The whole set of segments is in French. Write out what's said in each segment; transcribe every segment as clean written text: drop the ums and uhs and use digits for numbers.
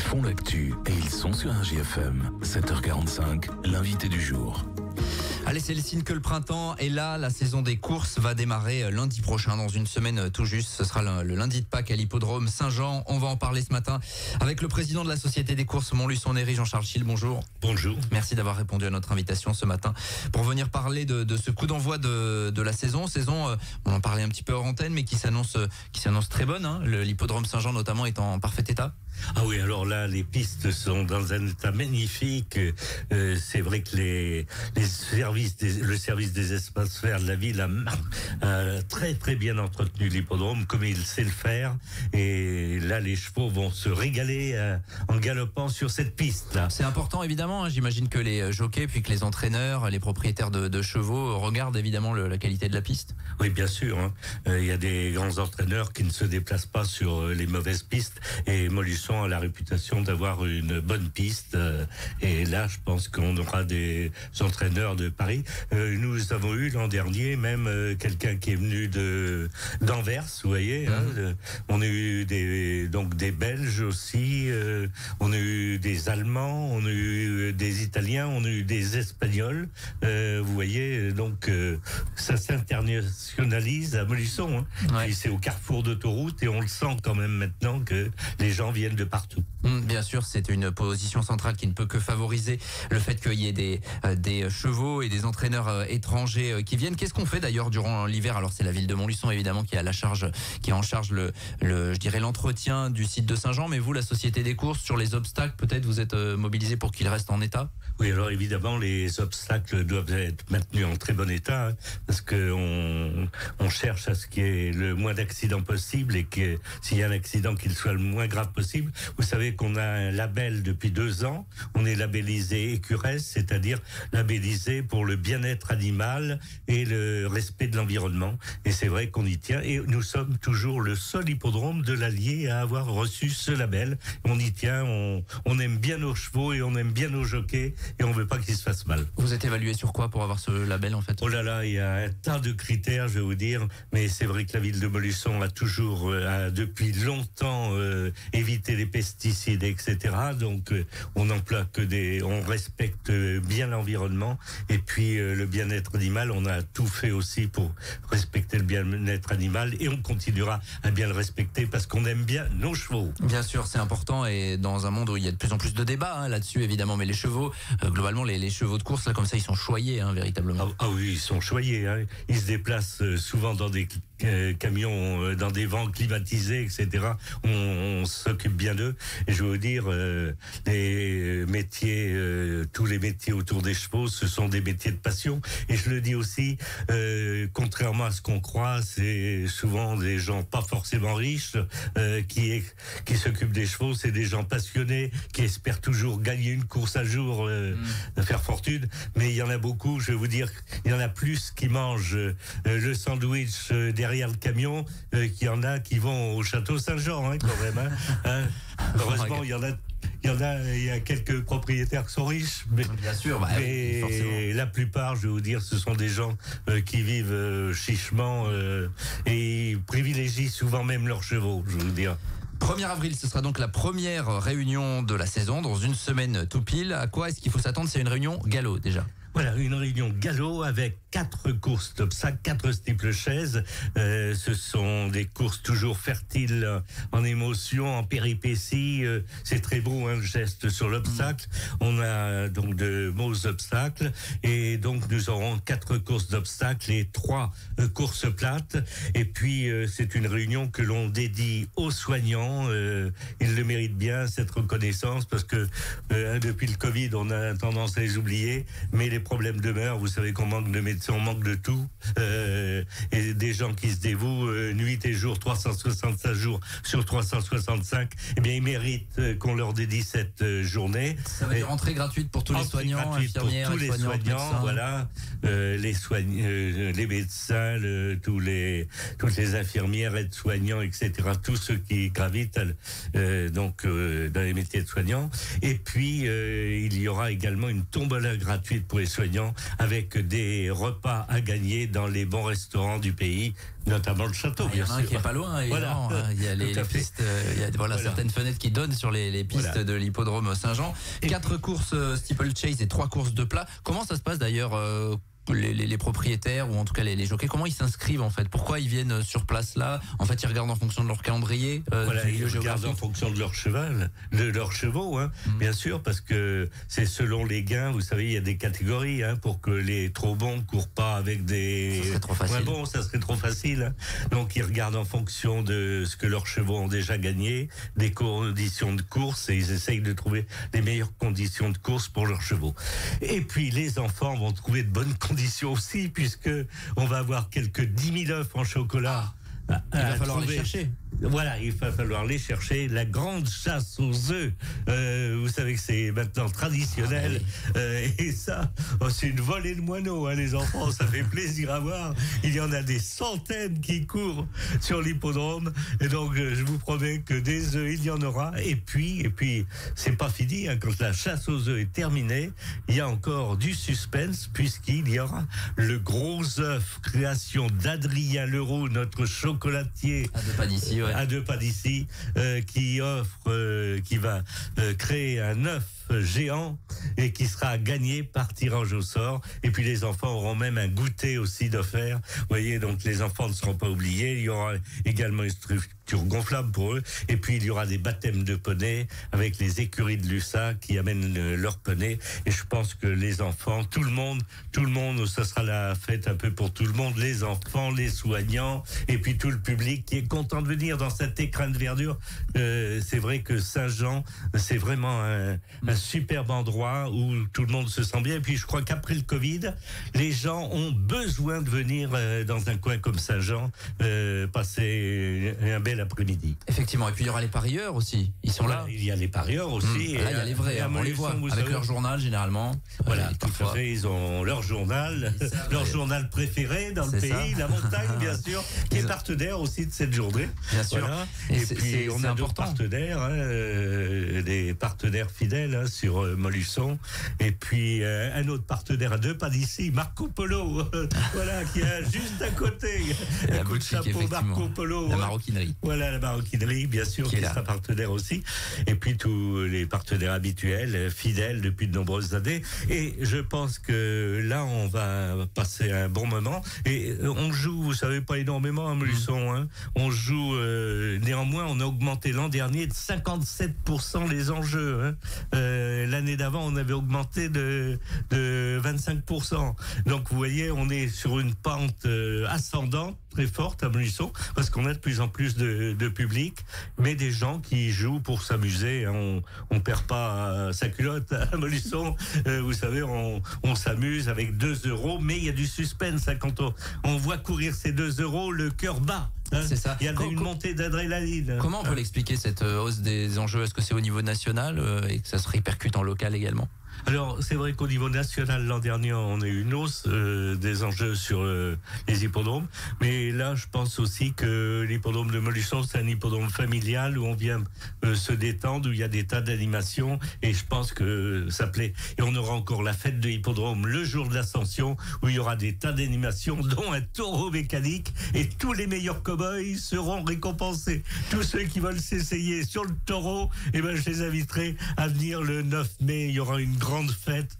font l'actu et ils sont sur un GFM. 7h45, l'invité du jour. Allez, c'est le signe que le printemps est là. La saison des courses va démarrer lundi prochain, dans une semaine tout juste. Ce sera le lundi de Pâques à l'hippodrome Saint-Jean. On va en parler ce matin avec le président de la Société des courses Montluçon-Néry, Jean-Charles Schill. Bonjour. Bonjour. Merci d'avoir répondu à notre invitation ce matin pour venir parler de ce coup d'envoi de la saison. Saison, on en parlait un petit peu hors antenne, mais qui s'annonce très bonne. Hein. L'hippodrome Saint-Jean notamment est en parfait état. Ah oui, alors là, les pistes sont dans un état magnifique. C'est vrai que le service des espaces verts de la ville a très très bien entretenu l'hippodrome, comme il sait le faire. Et là, les chevaux vont se régaler en galopant sur cette piste-là. C'est important, évidemment. Hein. J'imagine que les jockeys, puis que les entraîneurs, les propriétaires de chevaux regardent évidemment la qualité de la piste. Oui, bien sûr. Hein. Il y a des grands entraîneurs qui ne se déplacent pas sur les mauvaises pistes. Et Montluçon a la réputation d'avoir une bonne piste. Et là, je pense qu'on aura des entraîneurs de Paris. Nous avons eu l'an dernier même quelqu'un qui est venu d'Anvers, vous voyez. Hein. On a eu des Belges aussi. On a eu des Allemands. On a eu des Italiens. On a eu des Espagnols. Vous voyez, donc ça s'internationalise à Montluçon. Hein. Ouais. Et c'est au carrefour d'autoroute et on le sent quand même maintenant que les gens viennent de partout. Bien sûr, c'est une position centrale qui ne peut que favoriser le fait qu'il y ait des chevaux et des entraîneurs étrangers qui viennent. Qu'est-ce qu'on fait d'ailleurs durant l'hiver? Alors c'est la ville de Montluçon évidemment qui est en charge je dirais l'entretien du site de Saint-Jean, mais vous, la Société des courses, sur les obstacles, peut-être vous êtes mobilisés pour qu'ils restent en état? Oui, alors évidemment, les obstacles doivent être maintenus en très bon état, hein, parce que on cherche à ce qu'il y ait le moins d'accidents possible et que s'il y a un accident, qu'il soit le moins grave possible. Vous savez qu'on a un label depuis 2 ans. On est labellisé Écuresse, c'est-à-dire labellisé pour le bien-être animal et le respect de l'environnement. Et c'est vrai qu'on y tient. Et nous sommes toujours le seul hippodrome de l'Allier à avoir reçu ce label. On y tient, on aime bien nos chevaux et on aime bien nos jockeys et on veut pas qu'ils se fassent mal. Vous êtes évalué sur quoi pour avoir ce label en fait? Oh là là, il y a un tas de critères, je vais vous dire, mais c'est vrai que la ville de Montluçon a toujours, depuis longtemps, évité les pesticides, etc. Donc, on emploie on respecte bien l'environnement et puis le bien-être animal, on a tout fait aussi pour respecter le bien-être animal et on continuera à bien le respecter parce qu'on aime bien nos chevaux. Bien sûr, c'est important et dans un monde où il y a de plus en plus de débats là-dessus évidemment, mais les chevaux, globalement les chevaux de course là comme ça ils sont choyés véritablement. Ah oui, ils sont choyés. Hein. Ils se déplacent souvent dans des camions, dans des vents climatisés, etc. On s'occupe bien d'eux. Et je veux vous dire, les métiers, tous les métiers autour des chevaux, ce sont des métiers de passion. Et je le dis aussi, contrairement à ce qu'on croit, c'est souvent des gens pas forcément riches qui s'occupent des chevaux. C'est des gens passionnés qui espèrent toujours gagner une course à jour, faire fortune. Mais il y en a beaucoup, je vais vous dire, il y en a plus qui mangent le sandwich derrière le camion qu'il y en a qui vont au château Saint-Jean, hein, quand même. Hein. Heureusement, il y a quelques propriétaires qui sont riches, mais, bien sûr, mais la plupart, je vais vous dire, ce sont des gens qui vivent chichement et ils privilégient souvent même leurs chevaux, je vais vous dire. 1er avril, ce sera donc la première réunion de la saison, dans une semaine tout pile. À quoi est-ce qu'il faut s'attendre? C'est une réunion galop déjà. Voilà, une réunion galop avec 4 courses d'obstacles, 4 steeplechaises. Ce sont des courses toujours fertiles en émotions, en péripéties. C'est très beau, hein, le geste sur l'obstacle. On a donc de beaux obstacles. Et donc, nous aurons 4 courses d'obstacles et 3 courses plates. Et puis, c'est une réunion que l'on dédie aux soignants. Ils le méritent bien, cette reconnaissance, parce que depuis le Covid, on a tendance à les oublier. Mais les problèmes demeurent. Vous savez qu'on manque de médecins, on manque de tout. Et des gens qui se dévouent nuit et jour, 365 jours sur 365, eh bien, ils méritent qu'on leur dédie cette journée. Ça va être rentrée gratuite pour tous les soignants, infirmières, pour tous les soignants, médecins. voilà, les médecins, toutes les infirmières, aides-soignants, etc. Tous ceux qui gravitent dans les métiers de soignants. Et puis, il y aura également une tombola gratuite pour les soignants, avec des repas à gagner dans les bons restaurants du pays, notamment le château. Il y en a un qui est pas loin, évidemment. Voilà. Il y a les pistes, il y a certaines fenêtres qui donnent sur les pistes de l'hippodrome Saint-Jean. 4 courses steeplechase et 3 courses de plat. Comment ça se passe d'ailleurs les propriétaires ou en tout cas les jockeys, comment ils s'inscrivent en fait? Pourquoi ils viennent sur place là? En fait, ils regardent en fonction de leur calendrier. Ils regardent en fonction de leur cheval, de leurs chevaux, bien sûr, parce que c'est selon les gains. Vous savez, il y a des catégories pour que les trop bons courent pas avec des. Ça serait trop facile. Bon, ça serait trop facile. Donc ils regardent en fonction de ce que leurs chevaux ont déjà gagné, des conditions de course, et ils essayent de trouver les meilleures conditions de course pour leurs chevaux. Et puis les enfants vont trouver de bonnes conditions aussi, puisque on va avoir quelques 10 000 œufs en chocolat. Il va falloir les chercher. Voilà, il va falloir les chercher. La grande chasse aux œufs, vous savez que c'est maintenant traditionnel. Et ça, c'est une volée de moineaux, les enfants. Ça fait plaisir à voir. Il y en a des centaines qui courent sur l'hippodrome. Et donc, je vous promets que des œufs, il y en aura. Et puis, c'est pas fini. Quand la chasse aux œufs est terminée, il y a encore du suspense, puisqu'il y aura le gros œuf, création d'Adrien Leroux, notre chocolatier. À 2 pas d'ici, À 2 pas d'ici, qui va créer un œuf géant et qui sera gagné par tirage au sort. Et puis les enfants auront même un goûter aussi d'offert. Vous voyez, donc les enfants ne seront pas oubliés. Il y aura également une structure gonflable pour eux. Et puis il y aura des baptêmes de poney avec les écuries de l'USA qui amènent leur poney. Et je pense que les enfants, tout le monde, ça sera la fête un peu pour tout le monde. Les enfants, les soignants, et puis tout le public qui est content de venir dans cet écrin de verdure. C'est vrai que Saint-Jean, c'est vraiment un superbe endroit où tout le monde se sent bien. Et puis je crois qu'après le Covid, les gens ont besoin de venir dans un coin comme Saint-Jean passer un bel après-midi. Effectivement. Et puis il y aura les parieurs aussi. Ils sont là. Il y a les parieurs aussi. Là, il y a les vrais. On les voit avec leur journal généralement. Voilà, tout à fait. Ils ont leur journal, leur journal préféré dans le pays, la montagne, bien sûr, qui est partenaire aussi de cette journée. Bien sûr. Voilà. Et puis on a d'autres partenaires, des partenaires fidèles sur Montluçon. Et puis un autre partenaire à 2 pas d'ici, Marco Polo, voilà, qui est juste à côté. Un coup de chapeau, Marco Polo. La maroquinerie. Voilà, la maroquinerie, bien sûr, qui sera partenaire aussi. Et puis tous les partenaires habituels, fidèles depuis de nombreuses années. Et je pense que là, on va passer un bon moment. Et on joue, vous savez, pas énormément à Montluçon. On joue, néanmoins, on a augmenté l'an dernier de 57% les enjeux. L'année d'avant, on avait augmenté de 25%. Donc, vous voyez, on est sur une pente ascendante, très forte à Montluçon, parce qu'on a de plus en plus de public, mais des gens qui jouent pour s'amuser. On perd pas sa culotte à Montluçon. Vous savez, on s'amuse avec 2 euros, mais il y a du suspense. Quand on voit courir ces 2 euros, le cœur bat. C'est ça. Il y a une montée d'adrénaline. Comment on peut l'expliquer, cette hausse des enjeux? Est-ce que c'est au niveau national et que ça se répercute en local également? Alors, c'est vrai qu'au niveau national, l'an dernier, on a eu une hausse des enjeux sur les hippodromes. Mais là, je pense aussi que l'hippodrome de Montluçon, c'est un hippodrome familial où on vient se détendre, où il y a des tas d'animations. Et je pense que ça plaît. Et on aura encore la fête de l'hippodrome le jour de l'Ascension, où il y aura des tas d'animations, dont un taureau mécanique. Et tous les meilleurs cow-boys seront récompensés. Tous ceux qui veulent s'essayer sur le taureau, je les inviterai à venir le 9 mai. Il y aura une grande fête,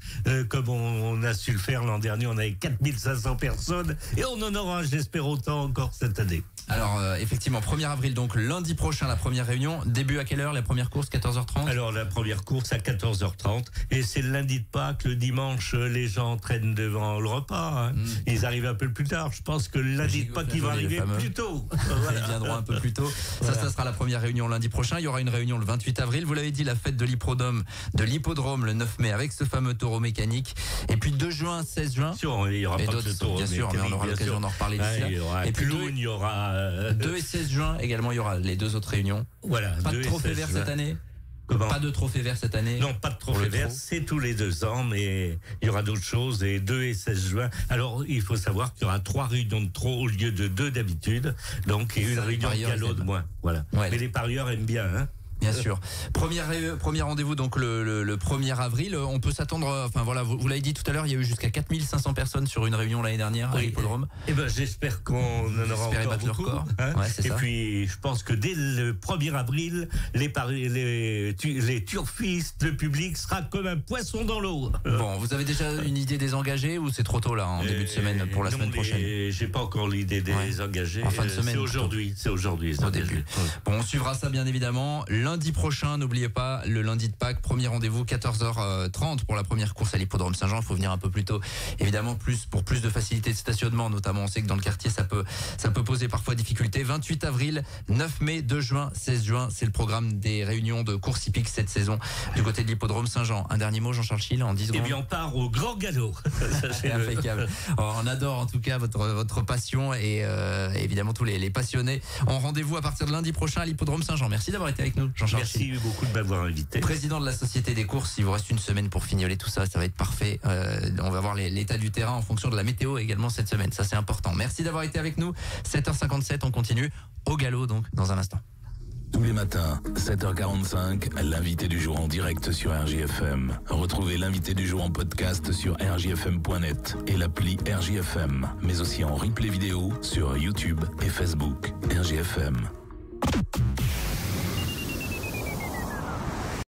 comme on a su le faire l'an dernier. On avait 4500 personnes et on en aura, j'espère, autant encore cette année. Alors, effectivement, 1er avril, donc lundi prochain, la première réunion. Début à quelle heure? La première course, 14h30? Alors, la première course à 14h30. Et c'est le lundi de Pâques. Le dimanche, les gens traînent devant le repas. Ils arrivent un peu plus tard. Je pense que le lundi de Pâques, ils vont arriver plus tôt. Voilà. Ils viendront un peu plus tôt. Voilà. Ça sera la première réunion lundi prochain. Il y aura une réunion le 28 avril. Vous l'avez dit, la fête de l'hippodrome le 9 mai avec ce fameux taureau mécanique. Et puis 2 juin, 16 juin. Sûr, il y aura pas que le taureau bien sûr, mais on aura l'occasion d'en reparler d'ici là. Il y aura et puis il y aura 2 et 16 juin également, il y aura les 2 autres réunions. Voilà. Pas de trophée vert cette année? Comment? Pas de trophée vert cette année? Non, pas de trophée vert, c'est tous les 2 ans, mais il y aura d'autres choses, et 2 et 16 juin. Alors, il faut savoir qu'il y aura 3 réunions de trop au lieu de 2 d'habitude, donc, et une réunion de galop de moins. Voilà. Ouais. Mais les parieurs aiment bien, Bien sûr. Premier rendez-vous donc le 1er avril. On peut s'attendre, enfin voilà, vous l'avez dit tout à l'heure, il y a eu jusqu'à 4500 personnes sur une réunion l'année dernière à l'hippodrome. Eh ben, j'espère qu'on en aura encore beaucoup. Ouais, c'est et ça. puis, je pense que dès le 1er avril, les turfistes, le public sera comme un poisson dans l'eau. Bon, vous avez déjà une idée des engagés ou c'est trop tôt là, en début de semaine pour la semaine prochaine? J'ai pas encore l'idée des engagés. En fin de semaine. C'est aujourd'hui. Au début. Bon, on suivra ça bien évidemment. Lundi prochain, n'oubliez pas, le lundi de Pâques, premier rendez-vous, 14h30 pour la première course à l'hippodrome Saint-Jean. Il faut venir un peu plus tôt, évidemment, pour plus de facilité de stationnement, notamment on sait que dans le quartier ça peut poser parfois difficulté. 28 avril, 9 mai, 2 juin, 16 juin, c'est le programme des réunions de course hippique cette saison du côté de l'hippodrome Saint-Jean. Un dernier mot, Jean-Charles Schill, en 10 secondes. Eh bien, on part au grand galop. C'est impeccable. On adore en tout cas votre passion et évidemment tous les passionnés ont rendez-vous à partir de lundi prochain à l'hippodrome Saint-Jean. Merci d'avoir été avec nous, Jean-Charles. Merci beaucoup de m'avoir invité. Président de la Société des courses, il vous reste une semaine pour fignoler tout ça, ça va être parfait. On va voir l'état du terrain en fonction de la météo également cette semaine, ça c'est important. Merci d'avoir été avec nous. 7h57, on continue au galop donc dans un instant. Tous les matins, 7h45, l'invité du jour en direct sur RJFM. Retrouvez l'invité du jour en podcast sur rjfm.net et l'appli RJFM, mais aussi en replay vidéo sur YouTube et Facebook. RJFM.